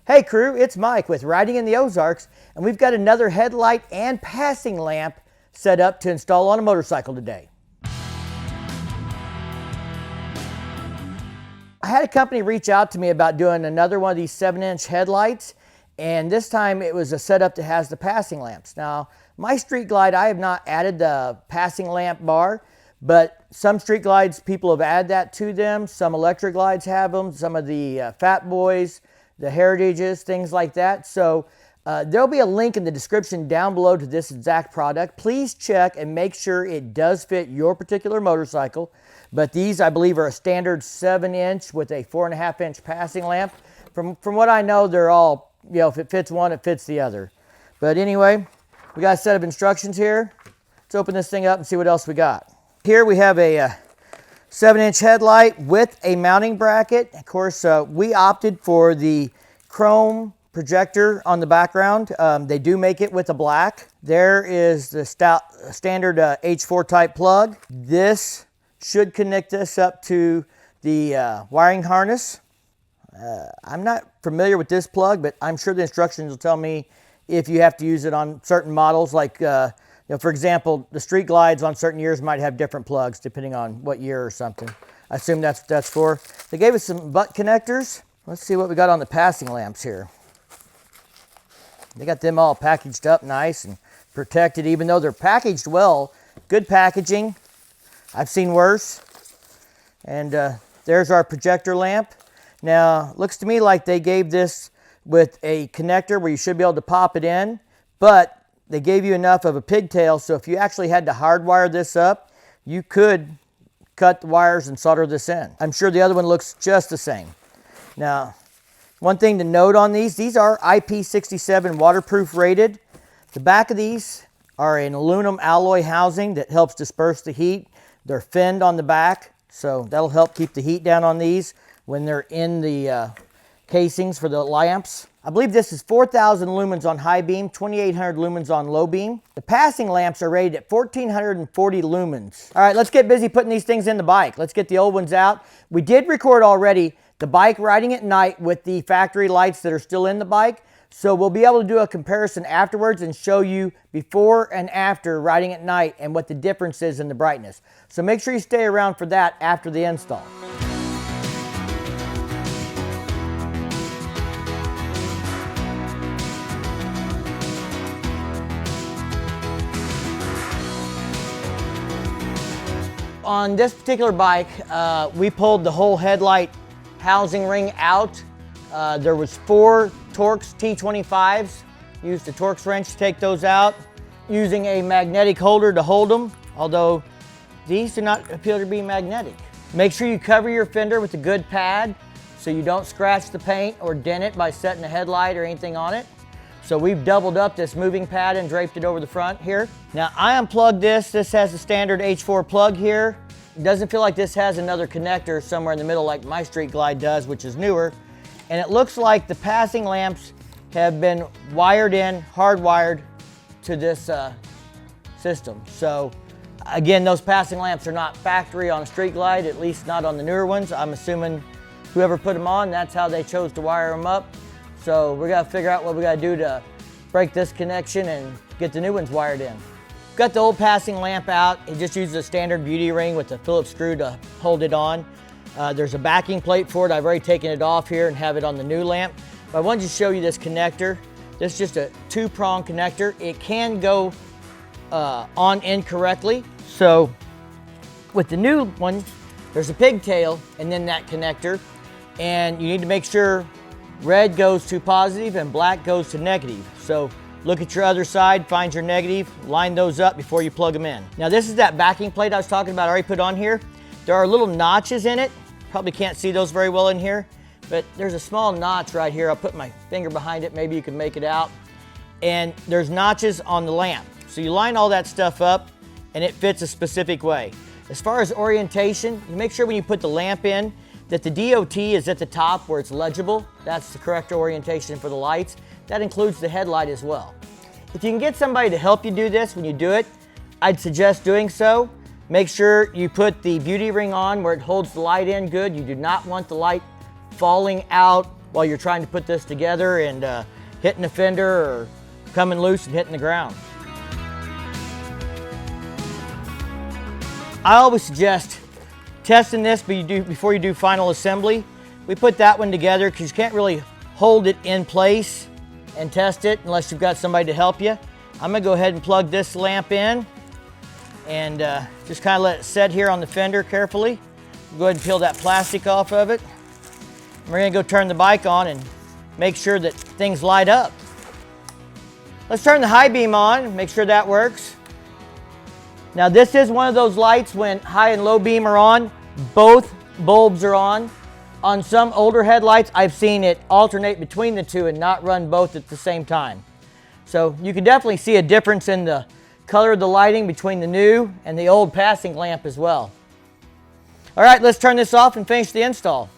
Hey crew, it's Mike with Riding in the Ozarks, and we've got another headlight and passing lamp set up to install on a motorcycle today. I had a company reach out to me about doing another one of these 7-inch headlights, and this time it was a setup that has the passing lamps. Now, my Street Glide, I have not added the passing lamp bar, but some Street Glides, people have added that to them. Some electric glides have them, some of the Fat Boys, the Heritages, things like that. So there'll be a link in the description down below to this exact product. Please check and make sure it does fit your particular motorcycle. But these, I believe, are a standard 7-inch with a 4.5-inch passing lamp. From what I know, they're all, you know, if it fits one, it fits the other. But anyway, we got a set of instructions here. Let's open this thing up and see what else we got. Here we have a 7-inch headlight with a mounting bracket. Of course, we opted for the chrome projector on the background. They do make it with a black. There is the standard H4 type plug. This should connect this up to the wiring harness. I'm not familiar with this plug, but I'm sure the instructions will tell me if you have to use it on certain models, like you know, for example, the Street Glides on certain years might have different plugs depending on what year or something. I assume that's for. They gave us some butt connectors. Let's see what we got on the passing lamps here. They got them all packaged up nice and protected, even though they're packaged well. Good packaging. I've seen worse. And there's our projector lamp. Now, looks to me like they gave this with a connector where you should be able to pop it in, but they gave you enough of a pigtail, so if you actually had to hardwire this up, you could cut the wires and solder this in. I'm sure the other one looks just the same. Now, one thing to note on these are IP67 waterproof rated. The back of these are an aluminum alloy housing that helps disperse the heat. They're finned on the back, so that'll help keep the heat down on these when they're in the casings for the lamps. I believe this is 4,000 lumens on high beam, 2,800 lumens on low beam. The passing lamps are rated at 1,440 lumens. All right, let's get busy putting these things in the bike. Let's get the old ones out. We did record already the bike riding at night with the factory lights that are still in the bike. So we'll be able to do a comparison afterwards and show you before and after riding at night and what the difference is in the brightness. So make sure you stay around for that after the install. On this particular bike, we pulled the whole headlight housing ring out. There was 4 Torx T25s. Used a Torx wrench to take those out, using a magnetic holder to hold them, although these do not appear to be magnetic. Make sure you cover your fender with a good pad so you don't scratch the paint or dent it by setting a headlight or anything on it. So we've doubled up this moving pad and draped it over the front here. Now I unplugged this. This has a standard H4 plug here. It doesn't feel like this has another connector somewhere in the middle like my Street Glide does, which is newer. And it looks like the passing lamps have been wired in, hardwired to this system. So again, those passing lamps are not factory on a Street Glide, at least not on the newer ones. I'm assuming whoever put them on, that's how they chose to wire them up. So we gotta figure out what we gotta do to break this connection and get the new ones wired in. Got the old passing lamp out. It just uses a standard beauty ring with a Phillips screw to hold it on. There's a backing plate for it. I've already taken it off here and have it on the new lamp. But I wanted to show you this connector. This is just a 2-prong connector. It can go on incorrectly. So with the new one, there's a pigtail and then that connector. And you need to make sure red goes to positive and black goes to negative. So look at your other side, find your negative, line those up before you plug them in. Now this is that backing plate I was talking about, I already put on here. There are little notches in it. Probably can't see those very well in here, but there's a small notch right here. I'll put my finger behind it, maybe you can make it out. And there's notches on the lamp. So you line all that stuff up and it fits a specific way. As far as orientation, you make sure when you put the lamp in that the DOT is at the top where it's legible. That's the correct orientation for the lights. That includes the headlight as well. If you can get somebody to help you do this when you do it, I'd suggest doing so. Make sure you put the beauty ring on where it holds the light in good. You do not want the light falling out while you're trying to put this together and hitting the fender or coming loose and hitting the ground. I always suggest testing this before you do final assembly. We put that one together because you can't really hold it in place and test it unless you've got somebody to help you. I'm gonna go ahead and plug this lamp in and just kind of let it set here on the fender carefully. Go ahead and peel that plastic off of it. We're gonna go turn the bike on and make sure that things light up. Let's turn the high beam on, make sure that works. Now this is one of those lights when high and low beam are on, both bulbs are on. On some older headlights, I've seen it alternate between the two and not run both at the same time. So you can definitely see a difference in the color of the lighting between the new and the old passing lamp as well. All right, let's turn this off and finish the install.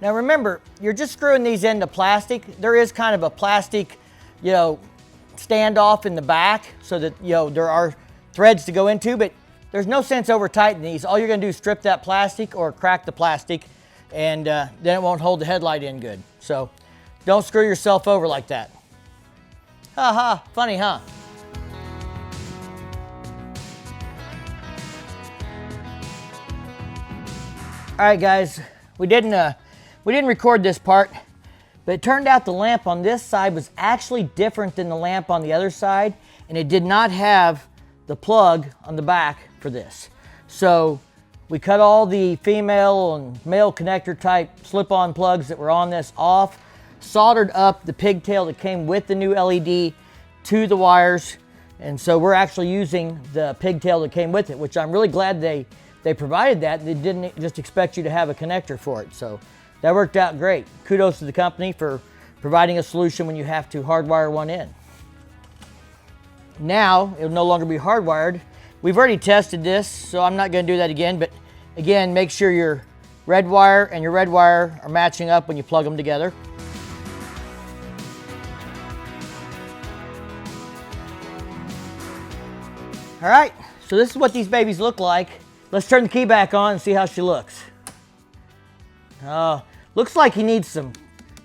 Now remember, you're just screwing these into plastic. There is kind of a plastic, standoff in the back so that, there are threads to go into, but there's no sense over tightening these. All you're gonna do is strip that plastic or crack the plastic and then it won't hold the headlight in good. So don't screw yourself over like that. Ha ha, funny, huh? All right, guys, we didn't record this part, but it turned out the lamp on this side was actually different than the lamp on the other side, and it did not have the plug on the back for this. So we cut all the female and male connector type slip-on plugs that were on this off, soldered up the pigtail that came with the new LED to the wires, and so we're actually using the pigtail that came with it, which I'm really glad they provided that. They didn't just expect you to have a connector for it. So that worked out great. Kudos to the company for providing a solution when you have to hardwire one in. Now, it'll no longer be hardwired. We've already tested this, so I'm not gonna do that again, but again, make sure your red wire and your red wire are matching up when you plug them together. All right, so this is what these babies look like. Let's turn the key back on and see how she looks. Looks like he needs some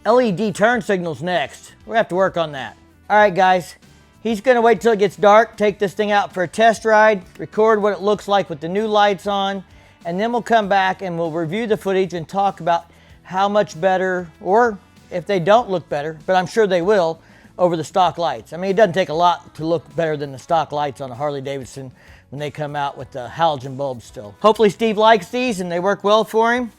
LED turn signals next. We're gonna have to work on that. All right, guys. He's gonna wait till it gets dark, take this thing out for a test ride, record what it looks like with the new lights on, and then we'll come back and we'll review the footage and talk about how much better, or if they don't look better, but I'm sure they will, over the stock lights. I mean, it doesn't take a lot to look better than the stock lights on a Harley Davidson when they come out with the halogen bulbs still. Hopefully Steve likes these and they work well for him.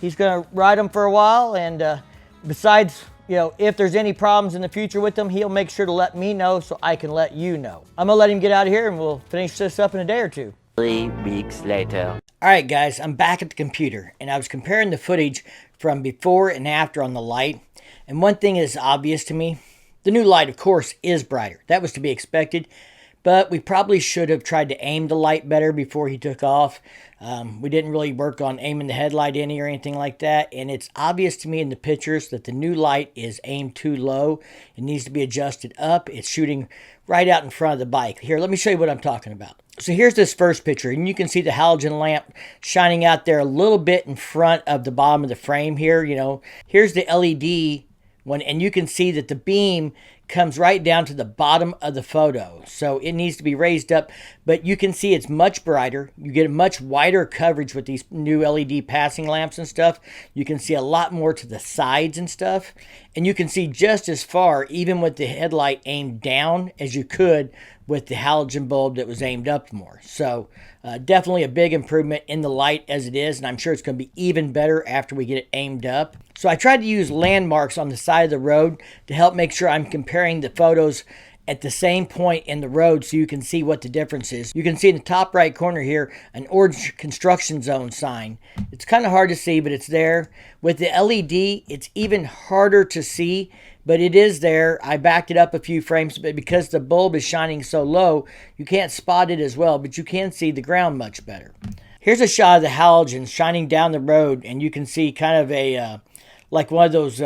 He's gonna ride them for a while, and besides, if there's any problems in the future with them, he'll make sure to let me know so I can let you know. I'm gonna let him get out of here and we'll finish this up in a day or two. 3 weeks later. All right, guys, I'm back at the computer and I was comparing the footage from before and after on the light. And one thing is obvious to me. The new light, of course, is brighter. That was to be expected. But we probably should have tried to aim the light better before he took off. We didn't really work on aiming the headlight any or anything like that. And it's obvious to me in the pictures that the new light is aimed too low. It needs to be adjusted up. It's shooting right out in front of the bike. Here, let me show you what I'm talking about. So here's this first picture, and you can see the halogen lamp shining out there a little bit in front of the bottom of the frame here. Here's the LED one, and you can see that the beam comes right down to the bottom of the photo. So it needs to be raised up, but you can see it's much brighter. You get a much wider coverage with these new LED passing lamps and stuff. You can see a lot more to the sides and stuff. And you can see just as far, even with the headlight aimed down, as you could with the halogen bulb that was aimed up more. So definitely a big improvement in the light as it is, and I'm sure it's going to be even better after we get it aimed up. So I tried to use landmarks on the side of the road to help make sure I'm comparing the photos at the same point in the road so you can see what the difference is. You can see in the top right corner here an orange construction zone sign. It's kind of hard to see, but it's there. With the LED, it's even harder to see, but it is there. I backed it up a few frames, but because the bulb is shining so low, you can't spot it as well, but you can see the ground much better. Here's a shot of the halogens shining down the road, and you can see kind of a like one of those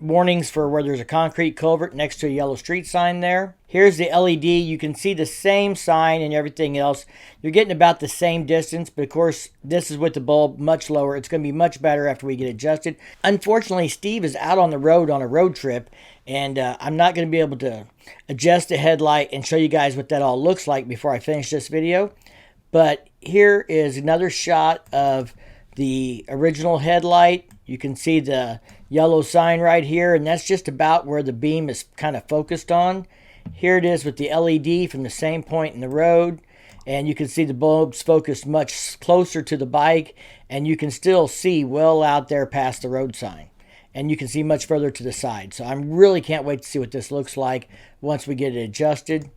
warnings for where there's a concrete culvert next to a yellow street sign there. Here's the LED. You can see the same sign and everything else. You're getting about the same distance, but of course, this is with the bulb much lower. It's going to be much better after we get adjusted. Unfortunately, Steve is out on the road on a road trip, and I'm not going to be able to adjust the headlight and show you guys what that all looks like before I finish this video. But here is another shot of the original headlight. You can see the yellow sign right here, and that's just about where the beam is kind of focused on. Here it is with the LED from the same point in the road, and you can see the bulbs focused much closer to the bike, and you can still see well out there past the road sign, and you can see much further to the side. So I really can't wait to see what this looks like once we get it adjusted.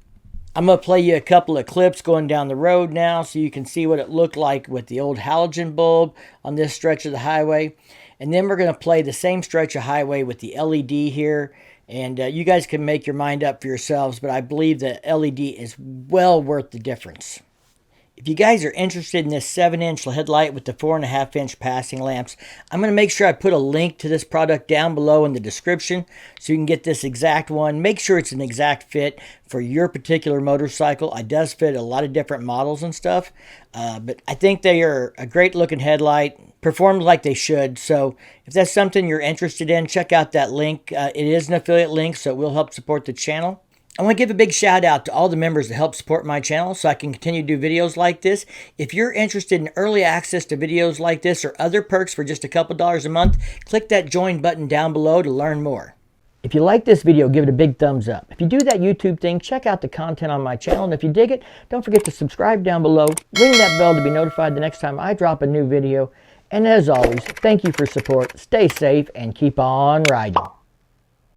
I'm going to play you a couple of clips going down the road now so you can see what it looked like with the old halogen bulb on this stretch of the highway. And then we're going to play the same stretch of highway with the LED here. And you guys can make your mind up for yourselves, but I believe the LED is well worth the difference. If you guys are interested in this 7-inch headlight with the 4.5-inch passing lamps, I'm going to make sure I put a link to this product down below in the description so you can get this exact one. Make sure it's an exact fit for your particular motorcycle. It does fit a lot of different models and stuff, but I think they are a great looking headlight, performs like they should. So if that's something you're interested in, check out that link. It is an affiliate link, so it will help support the channel. I want to give a big shout out to all the members that help support my channel so I can continue to do videos like this. If you're interested in early access to videos like this or other perks for just a couple dollars a month, click that join button down below to learn more. If you like this video, give it a big thumbs up. If you do that YouTube thing, check out the content on my channel. And if you dig it, don't forget to subscribe down below. Ring that bell to be notified the next time I drop a new video. And as always, thank you for support. Stay safe and keep on riding.